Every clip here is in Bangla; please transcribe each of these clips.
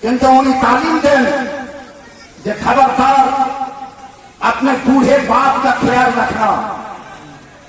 কিন্তু উনি तालीम दें যে खबरदार अपने बूढ़े बाप का ख्याल रखना,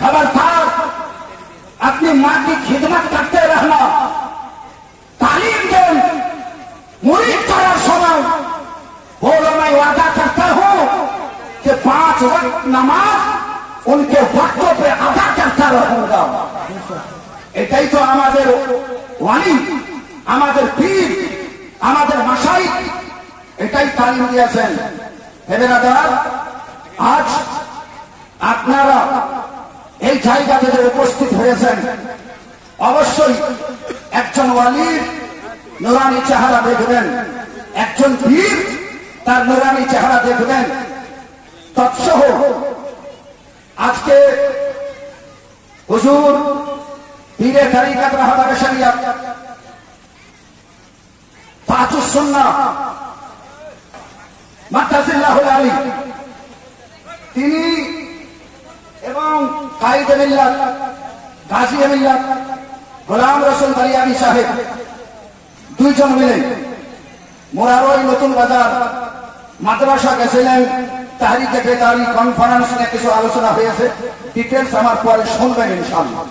खबरदार अपनी माँ की खिदमत करते रहना। तालीम दें मुरीद करार समय बोलो मैं वादा करता हूं कि 5 वक्त नमाज उनके वक्तों पे अदा करता रहूंगा। এটাই তো আমাদের ওয়ালি, আমাদের পীর, আমাদের মাশাইখ এটাই তালিম দিয়েছেন। হে বেরাদার, আজ আপনারা এই জায়গাতে যে উপস্থিত হয়েছেন, অবশ্যই একজন ওয়ালির নুরানি চেহারা দেখবেন, একজন পীর তার নুরানি চেহারা দেখবেন। তৎসহ আজকে হুজুর পীরে তরিকত রাহবার শরিয়ত তাজুস সুন্নাহ মাতাজিল্লাহুল আলী তিনি এবং কায়েদে মিল্লাত গাজী মিল্লাত গোলাম রসুল কালিয়াবি সাহেব দুইজন মিলে মোরারই নতুন বাজার মাদ্রাসা গেছিলেন। তাহরিকে বেদারি কনফারেন্স নিয়ে কিছু আলোচনা হয়েছে, ডিটেলস আমার পরে শুনবেন ইনশাআল্লাহ।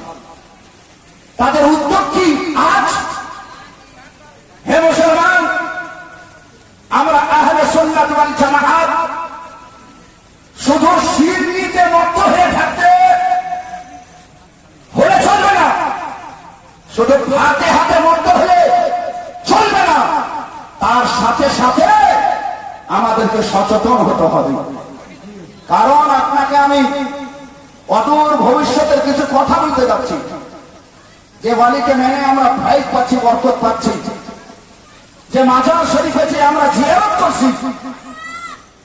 তাদের উদ্যোগ কি? আজ হে মুসলমান, আমরা আহলে সুন্নাত ওয়াল জামাআত শুধু শিরকে মত্ত হয়ে থাকতে হলে চলবে না, শুধু হাতে হাতে মত্ত হলে চলবে না, তার সাথে সাথে আমাদেরকে সচেতন হতে হবে। কারণ আপনাকে আমি অদূর ভবিষ্যতের কিছু কথা বলতে যাচ্ছি। যে ওয়ালিকে মেনে আমরা ফাইজ পাচ্ছি, বরকত পাচ্ছি, যে মাজার শরীফে যে আমরা জিয়ারত করছি,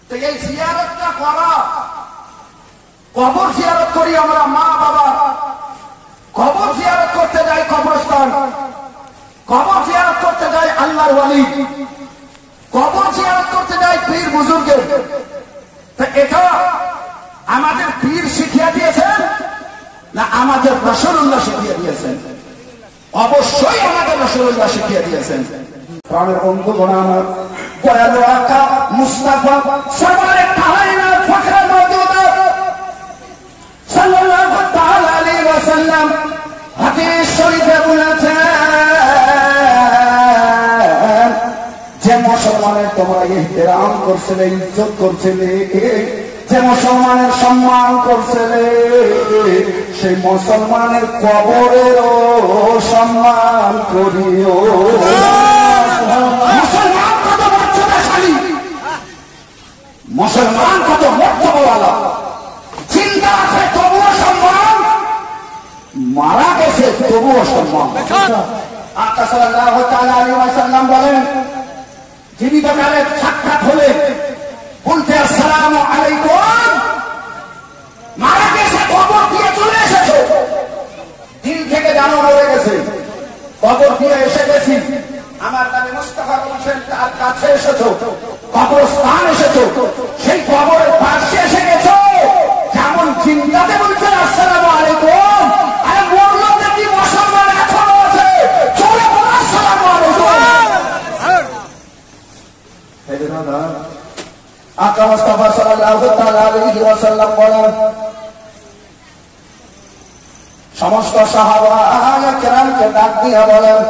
তো এই জিয়ারতটা করা, কবর জিয়ারত করি আমরা, মা বাবা কবর জিয়ারত করতে যাই কবরস্থান, কবর জিয়ারত করতে যাই আল্লাহর ওয়ালি, কবর জিয়ারত করতে যাই পীর বুজুর্গের। তো এটা আমাদের পীর শিখিয়ে দিয়েছেন না আমাদের রাসূলুল্লাহ শিখিয়ে দিয়েছেন? অবশ্যই আমাদের রাসূলুল্লাহ শিখিয়ে দিয়েছেন। প্রাণের বন্ধুগণ আমার, দয়ালু আকা মুস্তাফা সরওয়ারে কায়নাত ফখরে মওজুদাত সাল্লাল্লাহু তাআলা আলাইহি ওয়াসাল্লাম হাদিস শরীফে বলেছেন যে মুসলমানের তোমরা ইহতিরাম করছিলে, ইজ্জত করছিলে, যে মুসলমানের সম্মান করছিলে, সেই মুসলমানের কবরেরও সম্মান করিও। মুসলমান কত মর্যাদাশালী, মুসলমান কত মর্যাদাওয়ালা, চিন্তা আছে তবুও সম্মান, মারা গেছে তবুও সম্মান। আকা সাল্লাল্লাহু তাআলা আলাইহি ওয়াসাল্লাম বলেন, জীবিতকালে সাক্ষাৎ হলে বলতে আসসালামু আলাইকুম, মারা গেছে কবর দিয়ে চলে এসেছো, দিল থেকে জানো মরে গেছে, কবর দিয়ে এসে গেছি, আমার নবী মুস্তাফা বলেছেন তার কাছে এসেছো, কবরস্থান এসেছো, সেই কবরের পাশে এসে গেছো, যেমন চিন্তাতে বলছেন আসসালামু আলাইকুম, আরে মরলতে কি মুসলমান এখনো আছে, চলে বলো আসসালামু আলাইকুম। আকা মুস্তাফা সাল্লাল্লাহু তাআলা আলাইহি ওয়াসাল্লাম বলেন, সমস্ত সাহাবা কেরামকে ডাক দিয়ে বলেন,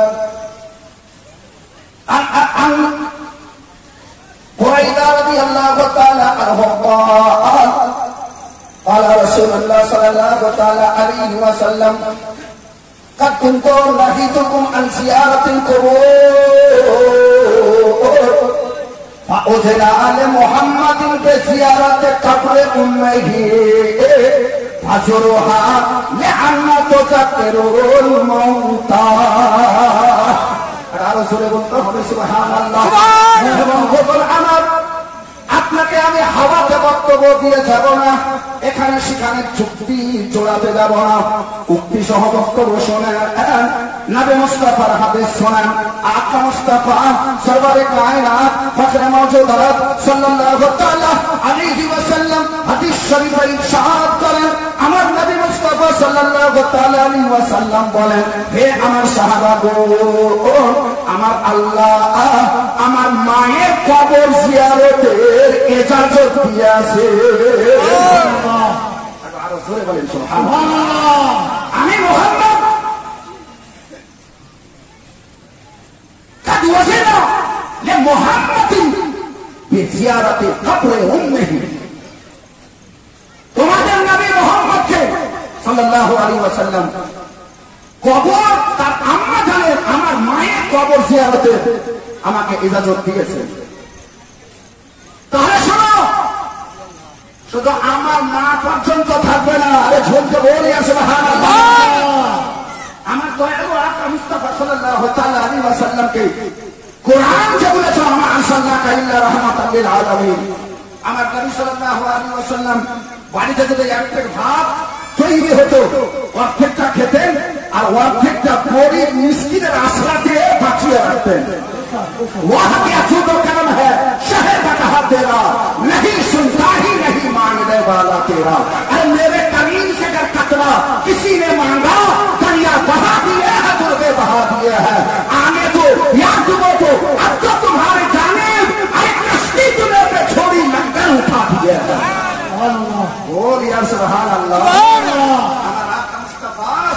বুরাইদা রাদিয়াল্লাহু তাআলা আনহু قال قال رسول الله صلى الله تعالى عليه وسلم قد كنت نهيتكم عن زيارة القبور فأذن لمحمد بزيارة قبر أمه فزورها لأن تذكر الموتى। আপনাকে আমি হাওয়াতে বক্তব্য দিয়ে যাব না, এখানে সেখানে চুক্তি জোড়াতে যাব না, উক্তি সহ বক্তব্য শোনেন, নবী মুস্তাফার হাদিস শোনেন। আকা মুস্তাফা সরওয়ারে কায়নাত ফখরে মওজুদাত সাল্লাল্লাহু তাআলা আলাইহি ওয়াসাল্লাম হাদিস শরীফে ইরশাদ করেন, আমার নবী মুস্তাফা সাল্লাল্লাহু তাআলা আলাইহি ওয়াসাল্লাম বলেন, হে আমার সাহাবাগণ, আমার আল্লাহ আমার মায়ের কবর জিয়ারতের ইজাজত দিয়েছে। আরো জোরে বলেন সুবহানাল্লাহ। আমি মুহাম্মদ قد وجدنا لمحمد بزيارة قبر أمه। তোমাদের নবী মুহাম্মদকে সাল্লাল্লাহু আলাইহি ওয়াসাল্লাম কবর তার আম্মা জানেন আমার মায়ের কবর জিয়ারতে আমাকে ইজাজত দিয়েছে। তাহলে শোনো, শুধু আমার মা পর্যন্ত থাকবে না, আরে ঝুলতে বলি সুবহানাল্লাহ। আমার দয়ালু আকা মুস্তাফা সাল্লাল্লাহু তাআলা আলাইহি ওয়াসাল্লামকে কোরআন যে বলেছে আমা আরসালনাকা ইল্লা রাহমাতাল লিল আলামিন। আমার নবী সাল্লাল্লাহু আলাইহি ওয়াসাল্লাম বাড়িতে যদি একটা ভাত তৈরি হতো অর্ধেকটা খেতেন আর অর্ধেকটা গরিব মিসকিনের আশ্রা দিয়ে বাঁচিয়ে রাখতেন। वहाँ क्या चूतो कर्म है शहर का कहा तेरा नहीं सुनता ही नहीं मांगने वाला तेरा। अरे मेरे करीम से अगर कतरा किसी ने मांगा दरिया बहा दिए है दुर्गे बहा दिए है। आने दो या तुमो को अब तो तुम्हारे जाने अरे कश्ती तुम्हें पे छोड़ी लंगर उठा दिए है। बोल यार सुभान अल्लाह।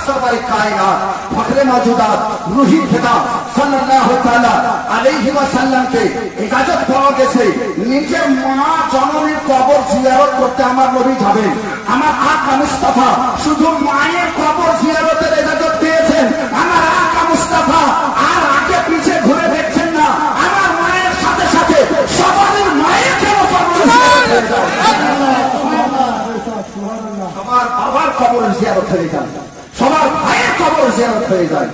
সবাই কায়নাত ফখরে মওজুদাত রূহি ফিদা সাল্লাল্লাহু তাআলা আলাইহি ওয়াসাল্লামকে ইজাজত পাওয়া গেছে নিজের মা জননীর কবর জিয়ারত করতে আমার নবী যাবেন। আমার আকা মুস্তাফা শুধু মায়ের কবর জিয়ারতের ইজাজত পেয়েছেন। আমার আকা মুস্তাফা আর আগে পিছে ঘুরে দেখছেন না, আমার মায়ের সাথে সাথে সবার মায়ের কেন কবর জিয়ারত সবার বাবার কবর জিয়ারত হয়ে যায়, সবার ভাইয়ের কবর জিয়ারত হয়ে যায়।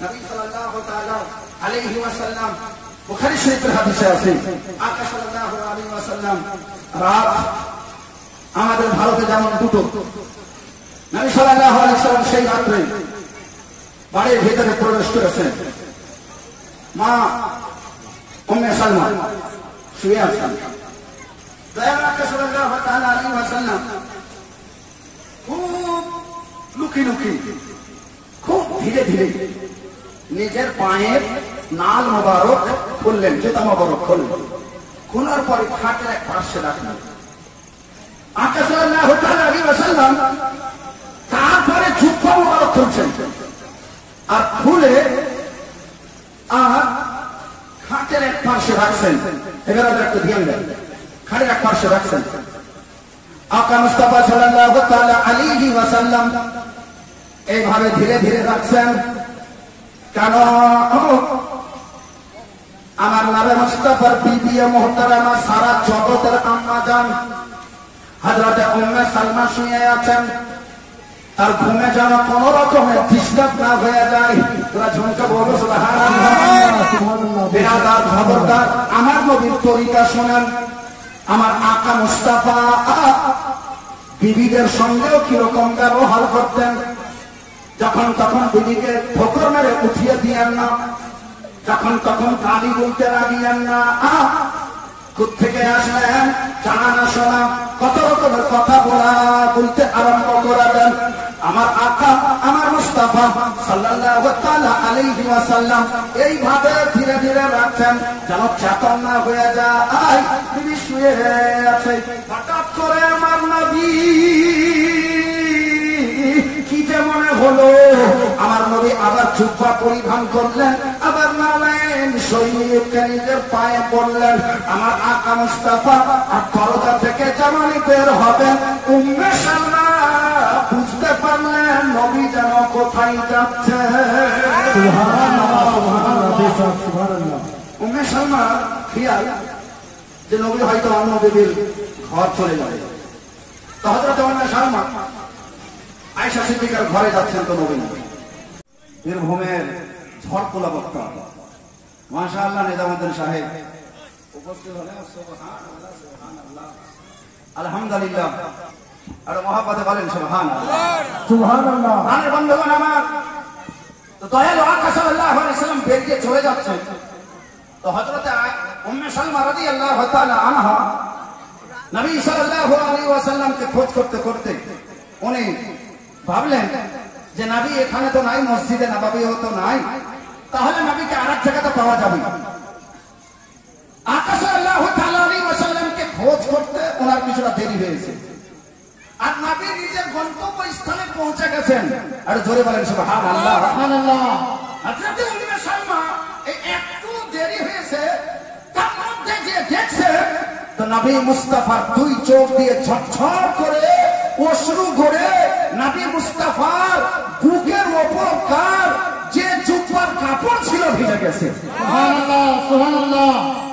নবী সাল্লাল্লাহু তাআলা আলাইহি ওয়াসাল্লাম বুখারী শরীফের হাদিসে আছে আকা সাল্লাল্লাহু আলাইহি ওয়াসাল্লাম রাত আমাদের ভারতে যেমন দুটো, নবী সাল্লাল্লাহু আলাইহি ওয়াসাল্লাম সেই রাতে বাড়ির ভিতরে প্রবেশ করেছেন। মা উম্মে সালমা শুয়ে আছেন। দয়াল আকা সাল্লাল্লাহু তাআলা আলাইহি ওয়াসাল্লাম খুব লুকি লুকি খুব ধীরে ধীরে নিজের পায়ের নাল মোবারক খুললেন, জুতা মোবারক খুললেন। খোলার পরে খাটের এক পাশে রাখলেন। আকা সাল্লাল্লাহু তাআলা আলাইহি ওয়াসাল্লাম তারপরে জুব্বা মোবারক খুলছেন আর খুলে আর খাটের এক পাশে রাখছেন। এবার একটু ধ্যান দেন, খাটের এক পাশে রাখছেন। আকা মুস্তাফা সাল্লাল্লাহু তাআলা আলাইহি ওয়াসাল্লাম এইভাবে ধীরে ধীরে রাখছেন। কেন? আমার নবী মুস্তাফার বিবি মুহতারামা সারা জগতের আম্মা জান হযরত উম্মে সালমা শুয়ে আছেন। তার ঘুমে যেন কোন রকমের ডিস্টার্ব না হয়ে যায়। তোরা ঝুমকে বলো সুবহানাল্লাহ। বিরাদার খবরদার আমার নবীর তরিকা শুনেন। আমার আকা মুস্তাফা বিবিদের সঙ্গেও কিরকম ব্যবহার করতেন। যখন তখন বিবিকে ঠোকর মেরে উঠিয়ে দিয়েন না, যখন তখন গালি বলতে লাগিয়েন না। কোত্থেকে আসলেন জানা না শোনা কত রকমের কথা বলতে আরম্ভ করাবেন। আমার আকা আমার মুস্তাফা সাল্লাল্লাহু তাআলা আলাইহি ওয়াসাল্লাম এইভাবে ধীরে ধীরে রাখছেন যেন চেতন না হয়ে যায়। বিবি শুয়ে আছে, হঠাৎ করে আমার নবী কি যে মনে হলো আমার নবী আবার জুব্বা পরিধান করলেন, আবার নালেন শরীরকে নিজের পায়ে পড়লেন। আমার আকা মুস্তাফা আর দরজা থেকে যেমনই বের হবেন উম্মে সালমা বুঝতে পারলেন নবী যেন কোথায় যাচ্ছে। সুবহানাল্লাহ সুবহানাল্লাহ সুবহানাল্লাহ। উম্মে সালমা খেয়াল যে নবী হয়তো অন্য বিবির ঘর চলে যাবে। তো হযরত উম্মে সালমা আয়েশা সিদ্দিকার ঘরে যাচ্ছেন তো নবী বীরভূমের ঝড়তোলা বক্তা মাশাআল্লাহ নিজামুদ্দিন সাহেব উপস্থিত হলেন। সুবহানাল্লাহ সুবহানাল্লাহ আলহামদুলিল্লাহ। আর মহব্বতে বলেন সুবহানাল্লাহ সুবহানাল্লাহ। আরে বন্ধুগণ আমার, তো দয়ালু আকা সাল্লাল্লাহু আলাইহি ওয়াসাল্লাম বেরিয়ে চলে যাচ্ছেন। তো হযরত উম্মে সালমা রাদিয়াল্লাহু তাআলা আনহা নবী সাল্লাল্লাহু আলাইহি ওয়াসাল্লামকে খোঁজ করতে করতে উনি ভাবলেন যে নবী এখানে তো নাই, মসজিদে নববীও তো নাই, তাহলে নবীকে আরেক জায়গাতে পাওয়া যাবে। আকা সাল্লাল্লাহু তাআলা আলাইহি ওয়াসাল্লামকে খোঁজ করতে ওনার কিছুটা দেরি হয়েছে, আর নবী নিজের গন্তব্য স্থানে পৌঁছে গেছেন। আর জোরে বলেন সুবহানাল্লাহ। সুবহানাল্লাহ। হযরত উম্মে সালমা এই একটু দেরি হয়েছে, তার মধ্যে যে দেখছে তো নবী মুস্তাফার দুই চোখ দিয়ে ঝরঝর করে অশ্রু গড়ে নবী মুস্তাফার বুকের ওপর কার যে জুব্বার কাপড় ছিল ভিজে গেছে। সুবহানাল্লাহ সুবহানাল্লাহ।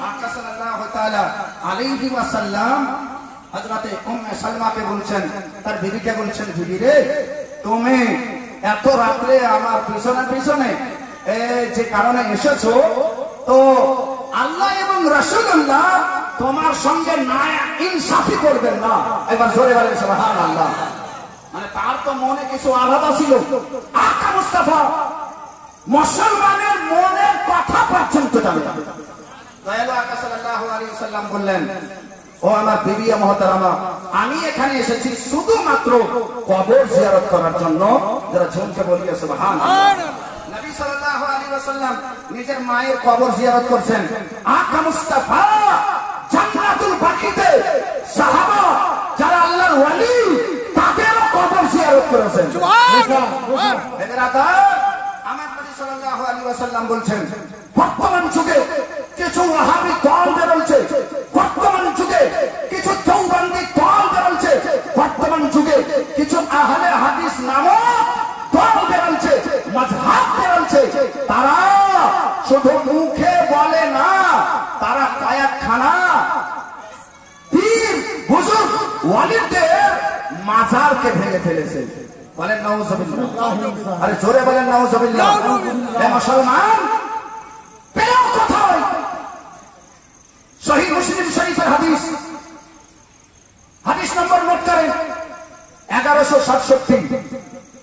আকা সাল্লাল্লাহু তাআলা আলাইহি ওয়াসাল্লাম হযরতে উম্মে সালমাকে বলছেন, তার বিবিকে বলছেন, বিবি রে, তুমি এত রাতে আমার পিছনে পিছনে যে কারণে এসেছো, তো আল্লাহ এবং রাসূলুল্লাহ তোমার সঙ্গে না ইনসাফি করবেন না। এবার জোরে বলেন সুবহানাল্লাহ। মানে তার তো মনে কিছু আলাদা ছিল। আকা মুস্তাফা মুসলমানের মনের কথা পর্যন্ত জানে। দয়ালু আকা সাল্লাল্লাহু আলাইহি ওয়াসাল্লাম বললেন, ও আমার বিবি মুহতারামা, আমি এখানে এসেছি শুধুমাত্র কবর জিয়ারত করার জন্য। যারা ঝুমকে বলি সুবহানাল্লাহ। নবী সাল্লাল্লাহু আলাইহি ওয়াসাল্লাম নিজের মায়ের কবর জিয়ারত করছেন। আকা মুস্তাফা জান্নাতুল বাকিতে সাহাবা যারা আল্লাহর ওয়ালি তাদেরও কবর জিয়ারত করেছেন। সুবহানাল্লাহ। আমার নবী সাল্লাল্লাহু আলাইহি ওয়াসাল্লাম বলছেন, বর্তমান যুগে কিছু ওয়াহাবি দল বেরোচ্ছে, বর্তমান যুগে কিছু দেওবন্দি দল বেরোচ্ছে, বর্তমান যুগে কিছু আহলে হাদিস নামক দল বেরোচ্ছে, মাযহাব বেরোচ্ছে। তারা শুধু মুখে বলে না, তারা কায়াতখানা পীর বুজুর্গ ওয়ালিদের মাজারকে ভেঙে ফেলেছে। বলেন নাউযুবিল্লাহ। আরে জোরে বলেন নাউযুবিল্লাহ। হে মুসলমান, প্রিয় কথাই সহিহ মুসলিম শরীফের হাদিস, হাদিস নম্বর নোট করেন 1167।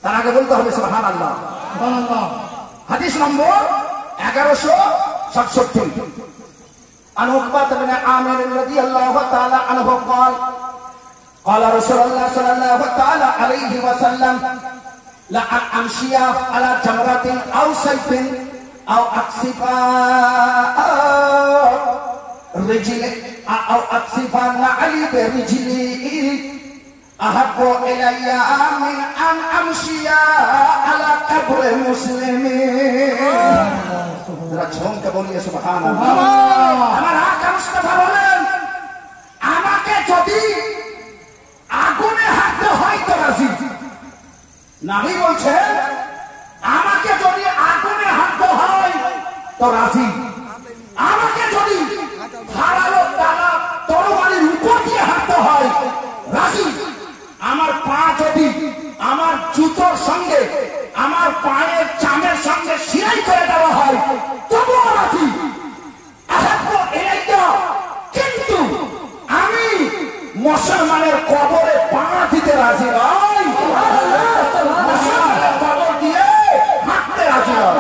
তার আগে বলতে হবে সুবহানাল্লাহ সুবহানাল্লাহ। হাদিস নম্বর 1167। عن عقبة بن عامر رضي الله تعالى عنه قال قال رسول الله صلى الله تعالى عليه وسلم لأن أمشي على جمرة أو سيف أو أقصف رجلي أو أقصف نعلي برجلي أحب إلي من أن أمشي على قبر مسلمين। ঝুমকে বলিয়ে সুবহানাল্লাহ। আমার আকা মুস্তাফা বলেন, আমাকে যদি আগুনে হাঁটতে হয় তো রাজি। নবী বলছেন, আমাকে যদি আগুনে হাঁটতে হয় তো রাজি। আমাকে যদি ধারালো ডালা তরবারির উপর দিয়ে হাঁটতে হয় রাজি। আমার পা যদি আমার জুতোর সঙ্গে আমার পায়ের চামের সঙ্গে সিলাই করে দেওয়া হয় তবুও রাজি। কিন্তু আমি মুসলমানের কবরে পা দিতে রাজি নই, মুসলমানের কবর দিয়ে হাঁটতে রাজি নই।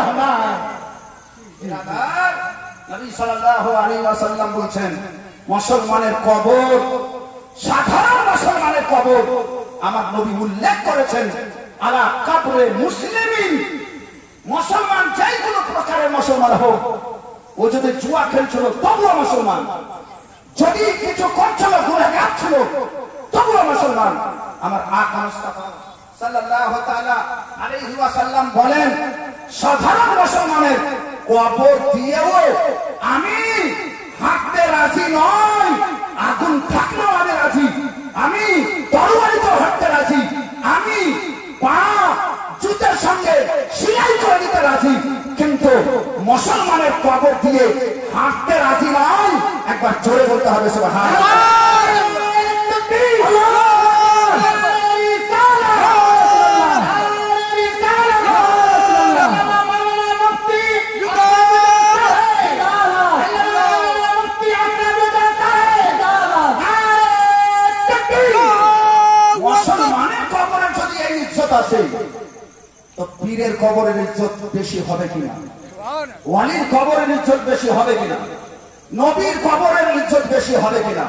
নবী সাল্লাল্লাহু আলাইহি ওয়াসাল্লাম বলছেন, মুসলমানের কবর সাধারণ মুসলমানের কবর আমার নবী উল্লেখ করেছেন আলা কবরে মুসলিমিন। মুসলমান যাই কোনো প্রকারের মুসলমান হোক, ও যদি জুয়া খেলছিল তবুও মুসলমান, যদি কিছু করছিল গুনাহগার ছিল তবুও মুসলমান। আমার আকা মুস্তাফা সাল্লাল্লাহু তাআলা আলাইহি ওয়াসাল্লাম বলেন, সাধারণ মুসলমানের কবর দিয়েও আমি হাঁটতে রাজি নই। আগুন থাকলেও আমি রাজি, আমি তরবারিতে হাঁটতে রাজি, আমি পা জুতের সঙ্গে সিলাই করে দিতে রাজি, কিন্তু মুসলমানের কবর দিয়ে হাঁটতে রাজি নই। একবার জোরে বলতে হবে সুবহানাল্লাহ। মুসলমানের কবরের যদি এই ইজ্জত আছে তো পীরের কবরের ইজ্জত বেশি হবে কিনা? ওয়ালির কবরের ইজ্জত বেশি হবে কিনা? নবীর কবরের ইজ্জত বেশি হবে কিনা?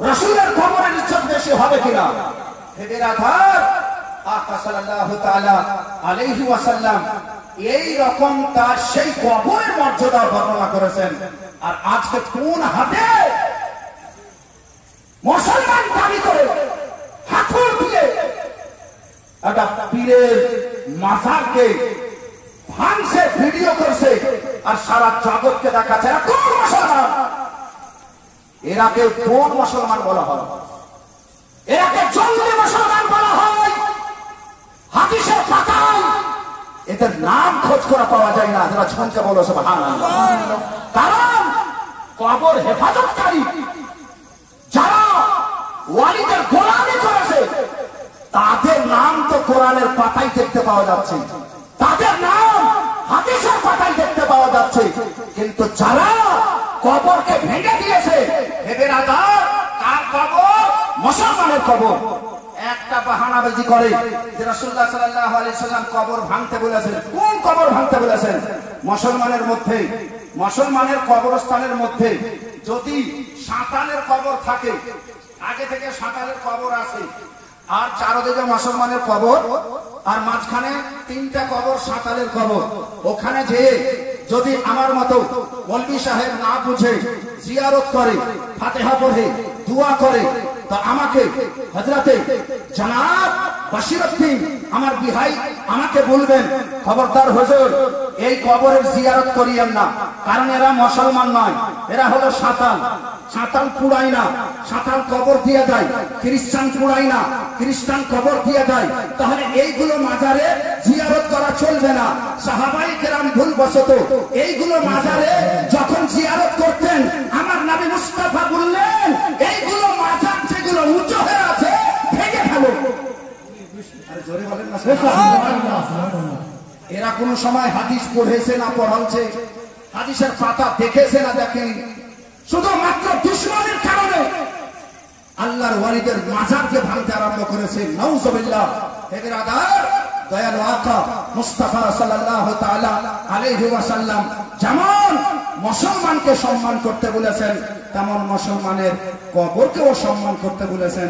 রাসূলের কবরের ইজ্জত বেশি হবে কিনা? হে বিরাদার, আকা সাল্লাল্লাহু তাআলা আলাইহি ওয়াসাল্লাম এই রকম তার সেই কবরের মর্যাদা বর্ণনা করেছেন। আর আজকে কোন হাতে মুসলমান দাবি করে হাতুড় দিয়ে একটা পীরের মাজারকে ভাঙছে, ভিডিও করছে, আর সারা জগৎকে দেখাচ্ছে কোন মুসলমান। এরাকে কোন মুসলমান বলা হয়? এরাকে জঙ্গলি মুসলমান বলা হয়। হাদিসের পাতায় এদের নাম খোঁজ করে পাওয়া যায় না। যারা ছন্দে বলো সুবহানাল্লাহ। কারণ কবর হেফাজতকারী যারা ওয়ালিদের গোলামি করেছে তাদের নাম তো কোরআনের পাতায় দেখতে পাওয়া যাচ্ছে, তাদের নাম হাদিসের পাতায় দেখতে পাওয়া যাচ্ছে। কিন্তু যারা কবরকে ভেঙে দিয়েছে, ভেবে রাখা কার কবর? মুসলমানের কবর। একটা বাহানাবাজি করে যে রাসূলুল্লাহ সাল্লাল্লাহু আলাইহি সাল্লাম কবর ভাঙতে বলেছেন। কোন কবর ভাঙতে বলেছেন? মুসলমানের মধ্যে, মুসলমানের কবরস্থানের মধ্যে যদি সাঁতালের কবর থাকে, আগে থেকে সাঁতালের কবর আছে, আর চারদিকে মুসলমানের কবর, আর মাঝখানে তিনটা কবর সাঁতালের কবর, ওখানে যেয়ে যদি আমার মতো মৌলভী সাহেব না বুঝে জিয়ারত করে, ফাতিহা পড়ে, দোয়া করে, তো আমাকে হযরতে জনাব বশিরউদ্দিন আমার বিহাই আমাকে বলবেন, খবরদার হুজুর এই কবরের জিয়ারত করিয়েন না, কারণ এরা মুসলমান নয়, এরা হলো সাঁতাল। সাঁতাল পুড়ায় না, সাঁতাল কবর দিয়ে যায়। খ্রিস্টান পুড়ায় না, খ্রিস্টান কবর দিয়ে যায়। তাহলে এইগুলো মাজারে জিয়ারত করা চলবে না। সাহাবাই কেরাম ভুলবশত এইগুলো মাজারে যখন জিয়ারত করতেন, আমার নবী মুস্তাফা বললেন এইগুলো মাজার যেগুলো উঁচু হয়ে আছে ভেঙে ফেলো। জোরে বলেন না। এরা কোন সময় হাদিস পড়েছে না পড়াচ্ছে, হাদিসের পাতা দেখেছে না দেখেনি, শুধুমাত্র দুশমনের কারণে আল্লাহর ওয়ালিদের মাজারকে ভাঙতে আরম্ভ করেছে। নাউজুবিল্লাহ। হে বিরাদার, দয়ালু আকা মুস্তাফা সাল্লাল্লাহু তাআলা আলাইহি ওয়াসাল্লাম যেমন মুসলমানকে সম্মান করতে বলেছেন, তেমন মুসলমানের কবরকেও সম্মান করতে বলেছেন।